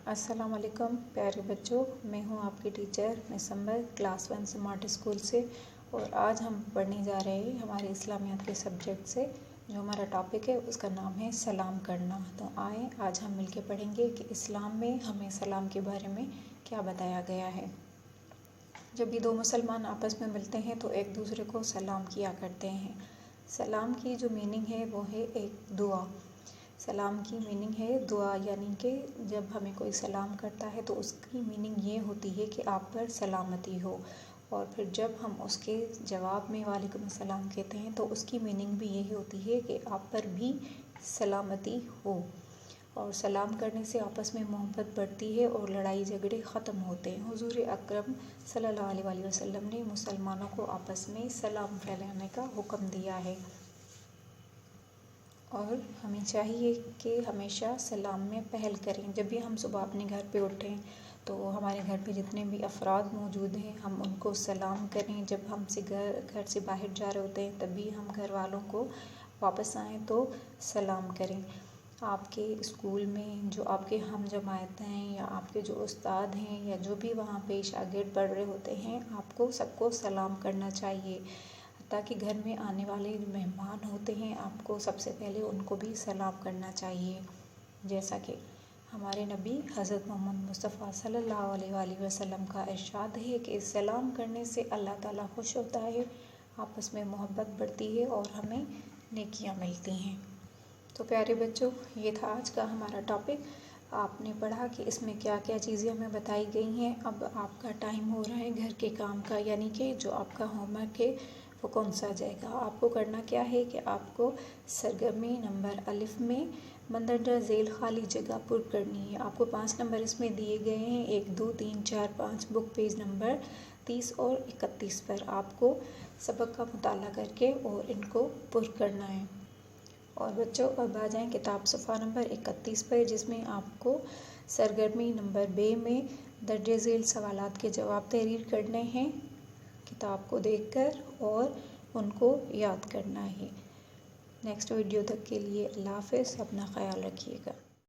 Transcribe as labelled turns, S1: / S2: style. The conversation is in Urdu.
S1: السلام علیکم پیارے بچوں، میں ہوں آپ کی ٹیچر مسمبر کلاس 1 سمارٹ اسکول سے، اور آج ہم پڑھنے جا رہے ہیں ہمارے اسلامیات کے سبجیکٹ سے۔ جو ہمارا ٹاپک ہے اس کا نام ہے سلام کرنا۔ تو آئیں آج ہم مل کے پڑھیں گے کہ اسلام میں ہمیں سلام کے بارے میں کیا بتایا گیا ہے۔ جب بھی دو مسلمان آپس میں ملتے ہیں تو ایک دوسرے کو سلام کیا کرتے ہیں۔ سلام کی جو میننگ ہے وہ ہے ایک دعا۔ سلام کی میننگ ہے دعا، یعنی کہ جب ہمیں کوئی سلام کرتا ہے تو اس کی میننگ یہ ہوتی ہے کہ آپ پر سلامتی ہو، اور پھر جب ہم اس کے جواب میں وعلیکم السلام کہتے ہیں تو اس کی میننگ بھی یہی ہوتی ہے کہ آپ پر بھی سلامتی ہو۔ اور سلام کرنے سے آپس میں محبت بڑھتی ہے اور لڑائی جھگڑے ختم ہوتے ہیں۔ حضور اکرم صلی اللہ علیہ وآلہ وسلم نے مسلمانوں کو آپس میں سلام پھیلانے کا حکم دیا ہے، اور ہمیں چاہیے کہ ہمیشہ سلام میں پہل کریں۔ جب بھی ہم صبح اپنے گھر پہ اٹھیں تو ہمارے گھر پہ جتنے بھی افراد موجود ہیں ہم ان کو سلام کریں۔ جب ہم گھر سے باہر جا رہے ہوتے ہیں تب بھی ہم گھر والوں کو واپس آئیں تو سلام کریں۔ آپ کے اسکول میں جو آپ کے ہم جماعت ہیں یا آپ کے جو استاد ہیں یا جو بھی وہاں پہ شاگرد پڑھ رہے ہوتے ہیں، آپ کو سب کو سلام کرنا چاہیے۔ تاکہ گھر میں آنے والے مہمان ہوتے ہیں آپ کو سب سے پہلے ان کو بھی سلام کرنا چاہیے، جیسا کہ ہمارے نبی حضرت محمد مصطفیٰ صلی اللہ علیہ وآلہ وسلم کا ارشاد ہے کہ سلام کرنے سے اللہ تعالیٰ خوش ہوتا ہے، آپس میں محبت بڑھتی ہے اور ہمیں نیکیاں ملتی ہیں۔ تو پیارے بچوں، یہ تھا آج کا ہمارا ٹاپک۔ آپ نے پڑھا کہ اس میں کیا کیا چیزیں ہمیں بتائی گئی ہیں۔ اب آپ کا ٹائم ہو رہا ہے گھر کے کام کا، یعنی کہ جو آپ کا ہوم ورک ہے وہ کون سا جائے گا۔ آپ کو کرنا کیا ہے کہ آپ کو سرگرمی نمبر الف میں مندرجہ ذیل خالی جگہ پر کرنی ہے۔ آپ کو 5 نمبر اس میں دیے گئے ہیں، 1 2 3 4 5 بک پیج نمبر 30 اور 31 پر آپ کو سبق کا مطالعہ کر کے اور ان کو پر کرنا ہے۔ اور بچوں اب آ جائیں کتاب صفحہ نمبر 31 پر، جس میں آپ کو سرگرمی نمبر ب میں درج ذیل سوالات کے جواب تحریر کرنے ہیں، کتاب کو دیکھ کر اور ان کو یاد کرنا ہے۔ نیکسٹ ویڈیو تک کے لیے اللہ حافظ، اپنا خیال رکھیے گا۔